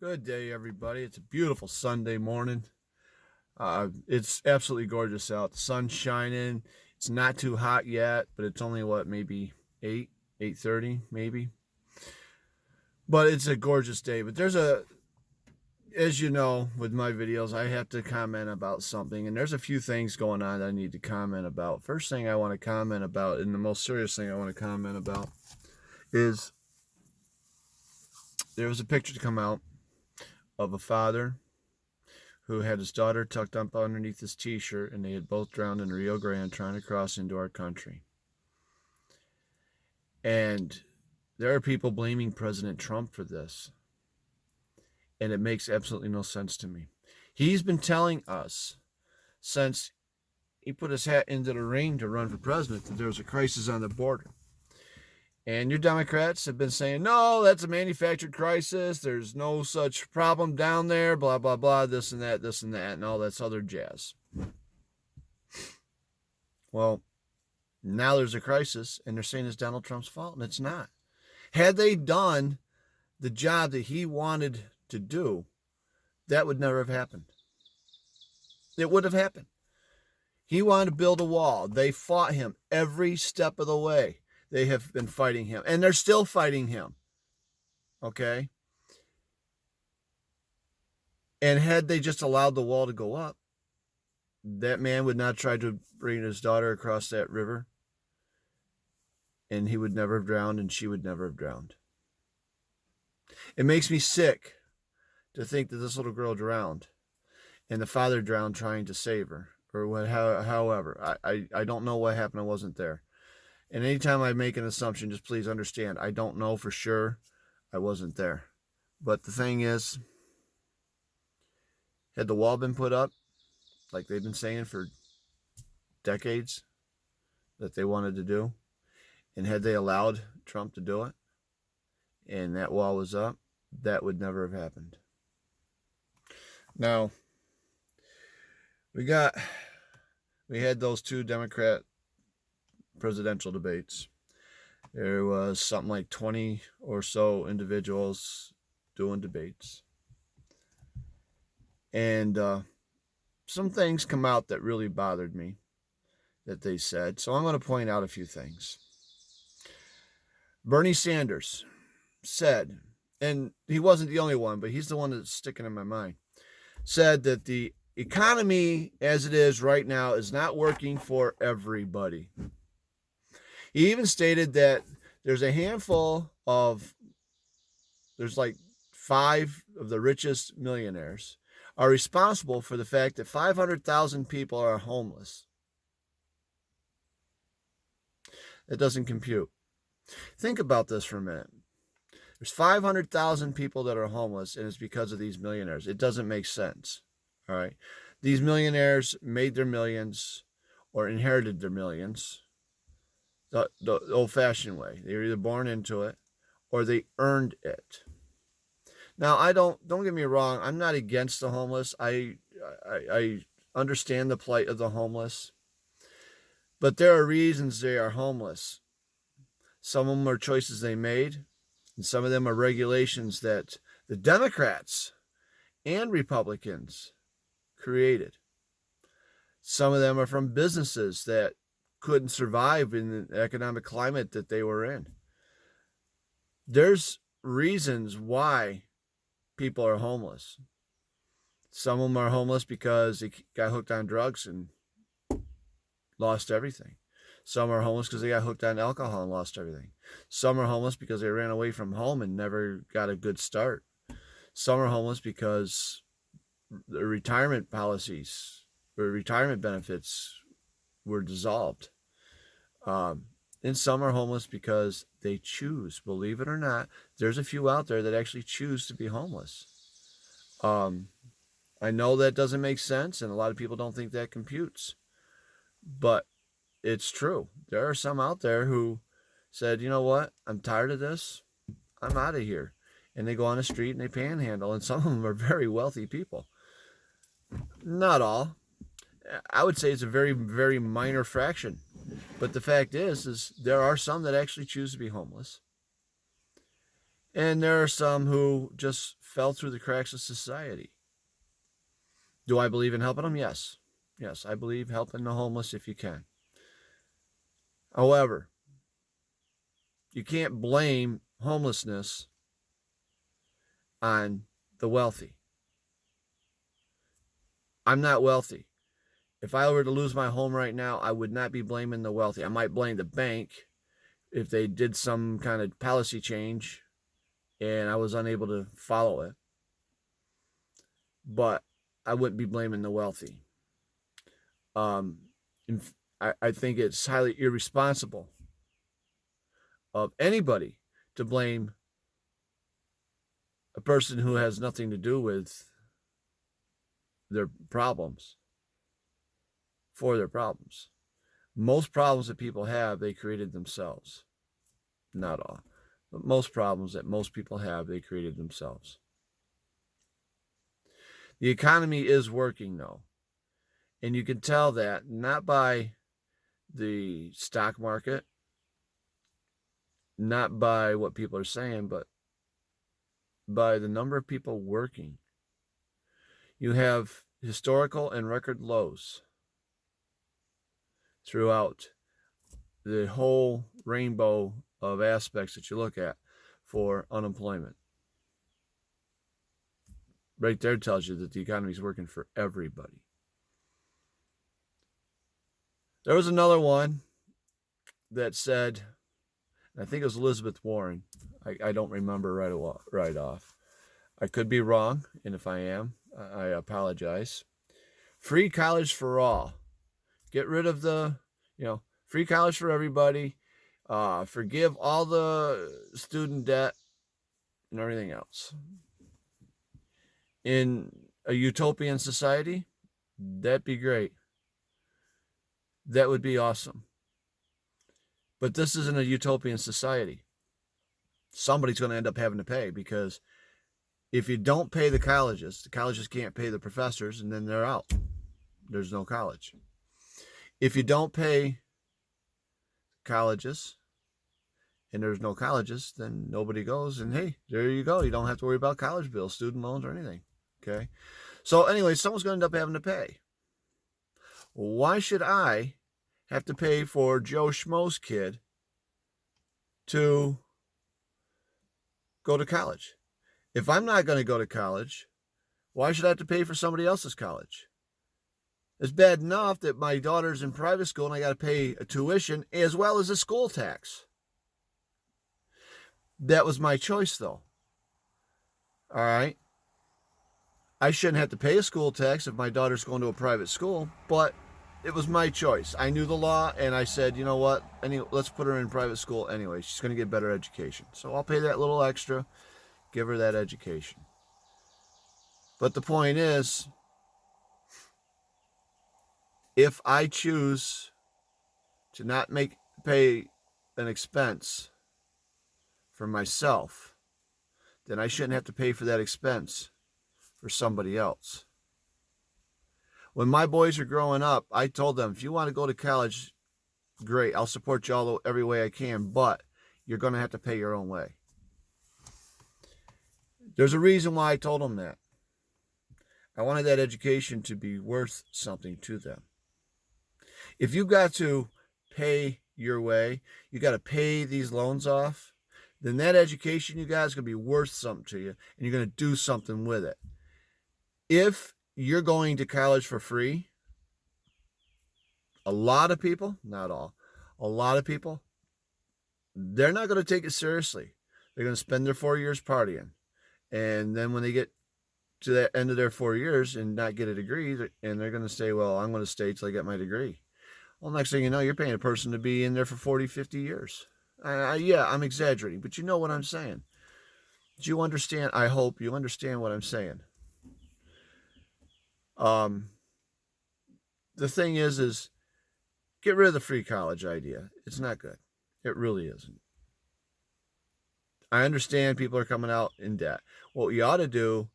Good day, everybody. It's a beautiful Sunday morning. It's absolutely gorgeous out. The sun's shining. It's not too hot yet, but it's only maybe 8:30, maybe. But it's a gorgeous day. But as you know, with my videos, I have to comment about something, and there's a few things going on that I need to comment about. First thing I want to comment about, and the most serious thing I want to comment about, is there was a picture to come out of a father who had his daughter tucked up underneath his t-shirt, and they had both drowned in Rio Grande trying to cross into our country. And there are people blaming President Trump for this, and it makes absolutely no sense to me. He's been telling us since he put his hat into the ring to run for president that there was a crisis on the border. And your Democrats have been saying, no, that's a manufactured crisis. There's no such problem down there, blah, blah, blah, this and that, and all that other jazz. Well, now there's a crisis, and they're saying it's Donald Trump's fault, and it's not. Had they done the job that he wanted to do, that would never have happened. It would have happened. He wanted to build a wall. They fought him every step of the way. They have been fighting him, and they're still fighting him. Okay? And had they just allowed the wall to go up, that man would not try to bring his daughter across that river, and he would never have drowned, and she would never have drowned. It makes me sick to think that this little girl drowned, and the father drowned trying to save her, or however. I don't know what happened. I wasn't there. And anytime I make an assumption, just please understand, I don't know for sure. I wasn't there. But the thing is, had the wall been put up, like they've been saying for decades that they wanted to do, and had they allowed Trump to do it, and that wall was up, that would never have happened. Now, we had those two Democrat presidential debates. There was something like 20 or so individuals doing debates. And some things come out that really bothered me that they said. So I'm going to point out a few things. Bernie Sanders said, and he wasn't the only one, but he's the one that's sticking in my mind, said that the economy as it is right now is not working for everybody. He even stated that there's like 5 of the richest millionaires are responsible for the fact that 500,000 people are homeless. That doesn't compute. Think about this for a minute. There's 500,000 people that are homeless, and it's because of these millionaires. It doesn't make sense. All right. These millionaires made their millions or inherited their millions the old-fashioned way. They were either born into it or they earned it. Now, don't get me wrong. I'm not against the homeless. I understand the plight of the homeless, but there are reasons they are homeless. Some of them are choices they made, and some of them are regulations that the Democrats and Republicans created. Some of them are from businesses that couldn't survive in the economic climate that they were in. There's reasons why people are homeless. Some of them are homeless because they got hooked on drugs and lost everything. Some are homeless because they got hooked on alcohol and lost everything. Some are homeless because they ran away from home and never got a good start. Some are homeless because the retirement policies or retirement benefits were dissolved. And some are homeless because they choose, believe it or not, there's a few out there that actually choose to be homeless. I know that doesn't make sense, and a lot of people don't think that computes, but it's true. There are some out there who said, you know what, I'm tired of this, I'm out of here. And they go on the street and they panhandle, and some of them are very wealthy people. Not all. I would say it's a very, very minor fraction. But the fact is there are some that actually choose to be homeless. And there are some who just fell through the cracks of society. Do I believe in helping them? Yes. Yes, I believe helping the homeless if you can. However, you can't blame homelessness on the wealthy. I'm not wealthy. If I were to lose my home right now, I would not be blaming the wealthy. I might blame the bank if they did some kind of policy change and I was unable to follow it. But I wouldn't be blaming the wealthy. I think it's highly irresponsible of anybody to blame a person who has nothing to do with their problems for their problems. Most problems that people have, they created themselves. Not all, but most problems that most people have, they created themselves. The economy is working though, and you can tell that not by the stock market, not by what people are saying, but by the number of people working. You have historical and record lows throughout the whole rainbow of aspects that you look at for unemployment. Right there tells you that the economy is working for everybody. There was another one that said, I think it was Elizabeth Warren. I don't remember right off. I could be wrong, and if I am, I apologize. Free college for all. Get rid of the, free college for everybody. Forgive all the student debt and everything else. In a utopian society, that'd be great. That would be awesome. But this isn't a utopian society. Somebody's going to end up having to pay, because if you don't pay the colleges can't pay the professors, and then they're out. There's no college. If you don't pay colleges and there's no colleges, then nobody goes, and hey, there you go. You don't have to worry about college bills, student loans, or anything. Okay? So anyway, someone's going to end up having to pay. Why should I have to pay for Joe Schmo's kid to go to college? If I'm not going to go to college, why should I have to pay for somebody else's college? It's bad enough that my daughter's in private school and I got to pay a tuition as well as a school tax. That was my choice, though. All right. I shouldn't have to pay a school tax if my daughter's going to a private school, but it was my choice. I knew the law, and I said, you know what? Let's put her in private school anyway. She's going to get better education. So I'll pay that little extra, give her that education. But the point is, if I choose to not pay an expense for myself, then I shouldn't have to pay for that expense for somebody else. When my boys are growing up, I told them, if you want to go to college, great. I'll support you all every way I can, but you're going to have to pay your own way. There's a reason why I told them that. I wanted that education to be worth something to them. If you've got to pay your way, you got to pay these loans off, then that education you got is going to be worth something to you, and you're going to do something with it. If you're going to college for free, a lot of people, not all, a lot of people, they're not going to take it seriously. They're going to spend their 4 years partying. And then when they get to the end of their 4 years and not get a degree, and they're going to say, well, I'm going to stay till I get my degree. Well, next thing you know, you're paying a person to be in there for 40, 50 years. Yeah, I'm exaggerating, but you know what I'm saying. Do you understand? I hope you understand what I'm saying. The thing is get rid of the free college idea. It's not good. It really isn't. I understand people are coming out in debt. What you ought to do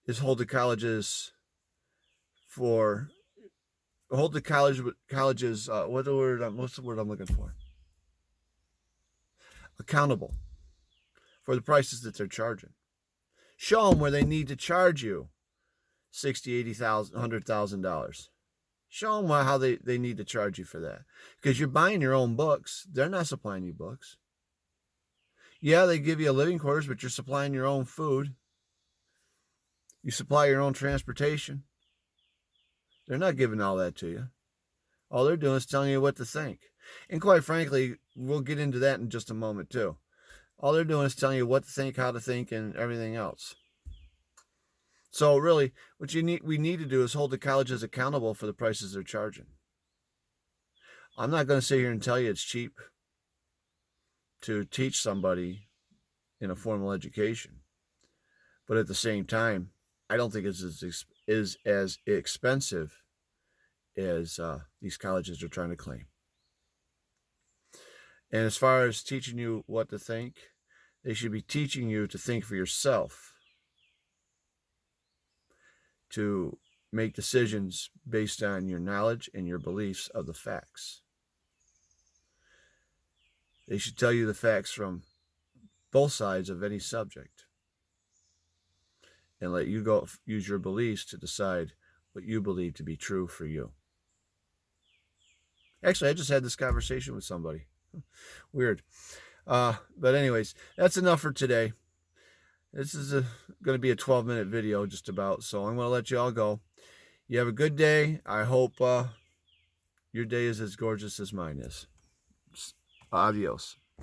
is hold the colleges, what's the word I'm looking for? Accountable for the prices that they're charging. Show them where they need to charge you $60,000, $80,000, $100,000. Show them how they need to charge you for that. Because you're buying your own books. They're not supplying you books. Yeah, they give you a living quarters, but you're supplying your own food. You supply your own transportation. They're not giving all that to you. All they're doing is telling you what to think. And quite frankly, we'll get into that in just a moment too. All they're doing is telling you what to think, how to think, and everything else. So really, what we need to do is hold the colleges accountable for the prices they're charging. I'm not going to sit here and tell you it's cheap to teach somebody in a formal education. But at the same time, I don't think it's as expensive as these colleges are trying to claim. And as far as teaching you what to think, they should be teaching you to think for yourself, to make decisions based on your knowledge and your beliefs of the facts. They should tell you the facts from both sides of any subject and let you go use your beliefs to decide what you believe to be true for you. Actually, I just had this conversation with somebody. Weird. But anyways, that's enough for today. This is going to be a 12-minute video just about, so I'm going to let you all go. You have a good day. I hope your day is as gorgeous as mine is. Adios.